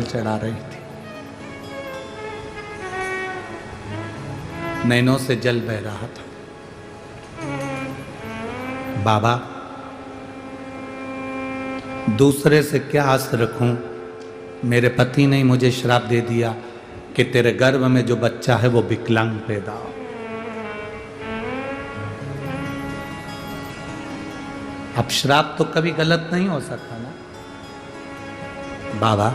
चढ़ा रही थी, नैनों से जल बह रहा था। बाबा, दूसरे से क्या आस रखूं? मेरे पति ने मुझे श्राप दे दिया कि तेरे गर्भ में जो बच्चा है वो विकलांग पैदा हो। अब श्राप तो कभी गलत नहीं हो सकता ना बाबा।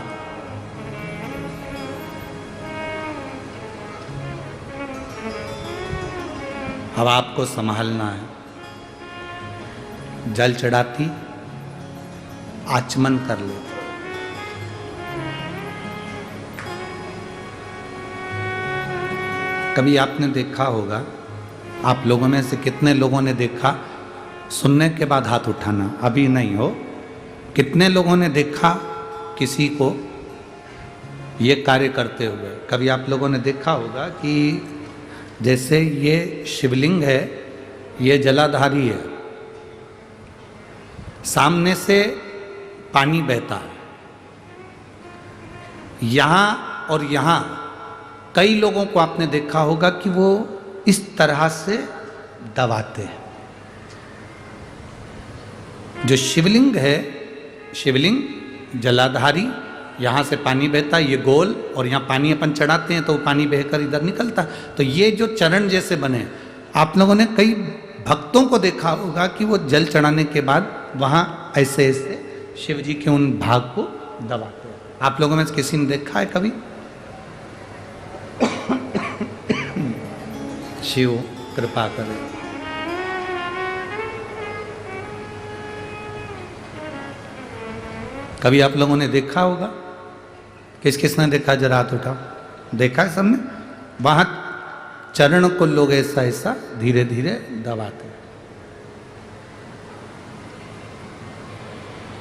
अब आपको संभालना है। जल चढ़ाती, आचमन कर लेती। कभी आपने देखा होगा, आप लोगों में से कितने लोगों ने देखा, सुनने के बाद हाथ उठाना, अभी नहीं हो, कितने लोगों ने देखा किसी को ये कार्य करते हुए? कभी आप लोगों ने देखा होगा कि जैसे ये शिवलिंग है, ये जलाधारी है, सामने से पानी बहता है, यहां और यहां कई लोगों को आपने देखा होगा कि वो इस तरह से दबाते हैं। जो शिवलिंग है, शिवलिंग जलाधारी, यहाँ से पानी बहता है, ये गोल, और यहाँ पानी अपन चढ़ाते हैं तो वो पानी बहकर इधर निकलता है। तो ये जो चरण जैसे बने, आप लोगों ने कई भक्तों को देखा होगा कि वो जल चढ़ाने के बाद वहाँ ऐसे ऐसे शिव जी के उन भाग को दबाते हैं। आप लोगों में से किसी ने देखा है कभी? शिव कृपा करे। कभी आप लोगों ने देखा होगा? किस किसने देखा? जरा हाथ उठाओ। देखा है सबने? वहां चरण को लोग ऐसा ऐसा धीरे धीरे दबाते हैं।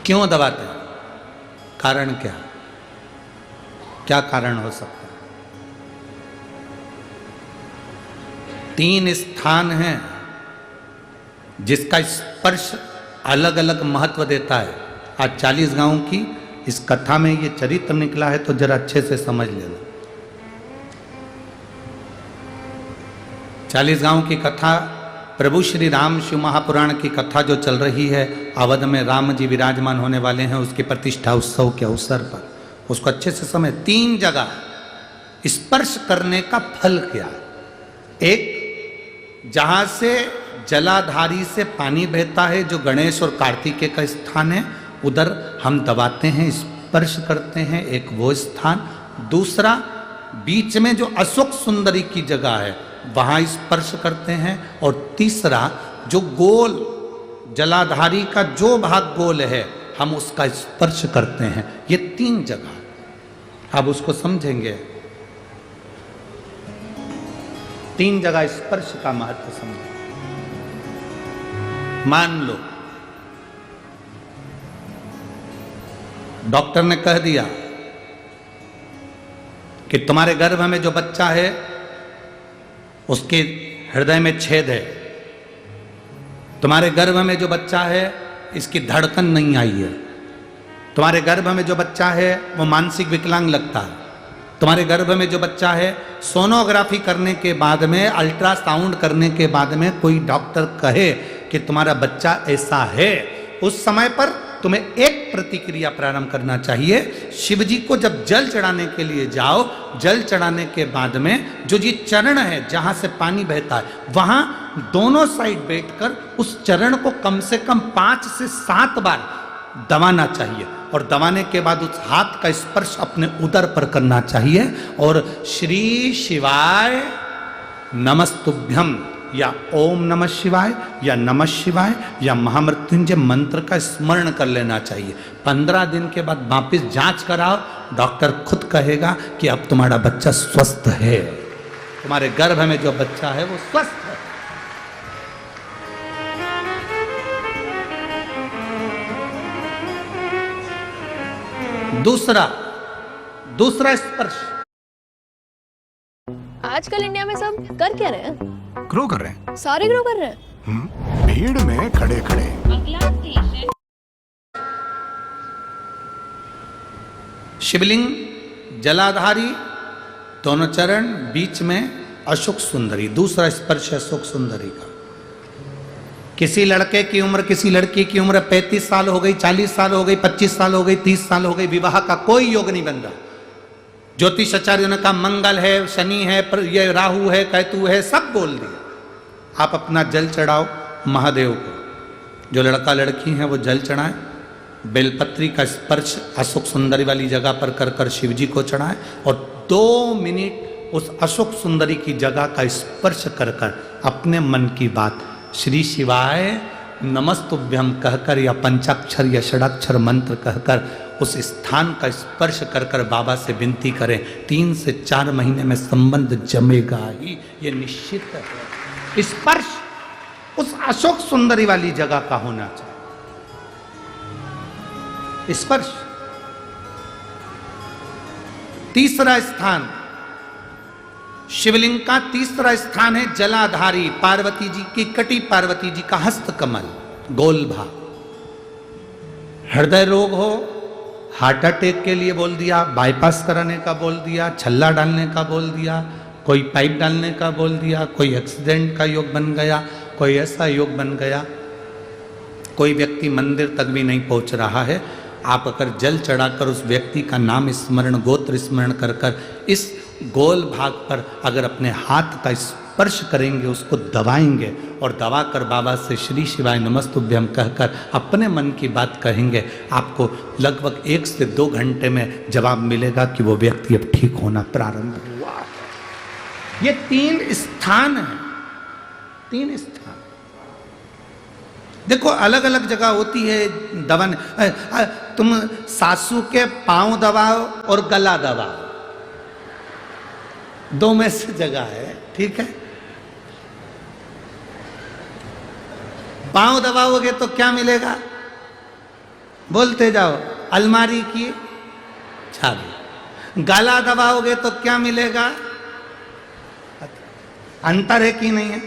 क्यों दबाते हैं? कारण क्या? क्या कारण हो सकता है? 3 स्थान हैं जिसका स्पर्श अलग अलग महत्व देता है। आज 40 गांव की इस कथा में ये चरित्र निकला है, तो जरा अच्छे से समझ लेना। 40 गांव की कथा, प्रभु श्री राम शिव महापुराण की कथा जो चल रही है, अवध में राम जी विराजमान होने वाले हैं, उसकी प्रतिष्ठा उत्सव के अवसर पर, उसको अच्छे से समझ। 3 जगह स्पर्श करने का फल क्या? एक, जहां से जलाधारी से पानी बहता है, जो गणेश और कार्तिकेय का स्थान है, उधर हम दबाते हैं, स्पर्श करते हैं, एक वो स्थान। दूसरा, बीच में जो अशोक सुंदरी की जगह है, वहां स्पर्श करते हैं। और तीसरा, जो गोल जलाधारी का जो भाग गोल है, हम उसका स्पर्श करते हैं। ये 3 जगह, अब उसको समझेंगे। 3 जगह स्पर्श का महत्व समझें। मान लो डॉक्टर ने कह दिया कि तुम्हारे गर्भ में जो बच्चा है उसके हृदय में छेद है, तुम्हारे गर्भ में जो बच्चा है इसकी धड़कन नहीं आई है, तुम्हारे गर्भ में जो बच्चा है वो मानसिक विकलांग लगता है, तुम्हारे गर्भ में जो बच्चा है, सोनोग्राफी करने के बाद में, अल्ट्रासाउंड करने के बाद में कोई डॉक्टर कहे कि तुम्हारा बच्चा ऐसा है, उस समय पर तुम्हें एक प्रतिक्रिया प्रारंभ करना चाहिए। शिव जी को जब जल चढ़ाने के लिए जाओ, जल चढ़ाने के बाद में जो ये चरण है जहां से पानी बहता है, वहां दोनों साइड बैठकर उस चरण को कम से कम 5 से 7 बार दबाना चाहिए। और दबाने के बाद उस हाथ का स्पर्श अपने उदर पर करना चाहिए और श्री शिवाय नमस्तुभ्यम या ओम नमः शिवाय या नमः शिवाय या महामृत्युंजय मंत्र का स्मरण कर लेना चाहिए। 15 दिन के बाद वापिस जांच कराओ, डॉक्टर खुद कहेगा कि अब तुम्हारा बच्चा स्वस्थ है, तुम्हारे गर्भ में जो बच्चा है वो स्वस्थ है। दूसरा स्पर्श। आजकल इंडिया में सब कर क्या रहे हैं? ग्रो कर रहे हैं। सारे ग्रो कर रहे हैं। भीड़ में खड़े खड़े। शिवलिंग जलाधारी, दोनों चरण, बीच में अशोक सुंदरी, दूसरा स्पर्श अशोक सुंदरी का। किसी लड़के की उम्र, किसी लड़की की उम्र 35 साल हो गई, 40 साल हो गई, 25 साल हो गई, 30 साल हो गई, विवाह का कोई योग नहीं बन रहा। ज्योतिष आचार्यों ने कहा मंगल है, शनि है, ये राहु है, केतु है, सब बोल दिया। आप अपना जल चढ़ाओ महादेव को। जो लड़का लड़की है वो जल चढ़ाएं, बेलपत्री का स्पर्श अशोक सुंदरी वाली जगह पर कर कर शिव जी को चढ़ाएं और 2 मिनट उस अशोक सुंदरी की जगह का स्पर्श कर कर अपने मन की बात श्री शिवाय नमस्तुभ्यम कहकर या पंचाक्षर या षडाक्षर मंत्र कहकर उस स्थान का स्पर्श कर कर बाबा से विनती करें। 3 से 4 महीने में संबंध जमेगा ही, ये निश्चित है। स्पर्श उस अशोक सुंदरी वाली जगह का होना चाहिए। स्पर्श। तीसरा स्थान, शिवलिंग का तीसरा स्थान है जलाधारी, पार्वती जी की कटी, पार्वती जी का हस्त कमल, गोल भाग। हृदय रोग हो, हार्ट अटैक के लिए बोल दिया, बाईपास कराने का बोल दिया, छल्ला डालने का बोल दिया, कोई पाइप डालने का बोल दिया, कोई एक्सीडेंट का योग बन गया, कोई ऐसा योग बन गया, कोई व्यक्ति मंदिर तक भी नहीं पहुंच रहा है। आप अगर जल चढ़ाकर उस व्यक्ति का नाम स्मरण, गोत्र स्मरण कर कर इस गोल भाग पर अगर अपने हाथ का स्पर्श करेंगे, उसको दबाएंगे और दबाकर बाबा से श्री शिवाय नमस्तुभ्यम कहकर अपने मन की बात कहेंगे, आपको लगभग 1 से 2 घंटे में जवाब मिलेगा कि वो व्यक्ति अब ठीक होना प्रारंभ हुआ है। ये 3 स्थान हैं, 3 स्थान। देखो अलग अलग जगह होती है दबाने। तुम सासू के पांव दबाओ और गला दबाओ, 2 में से जगह है, ठीक है। पांव दबाओगे तो क्या मिलेगा? बोलते जाओ, अलमारी की चाबी। गला दबाओगे तो क्या मिलेगा? अंतर है कि नहीं है?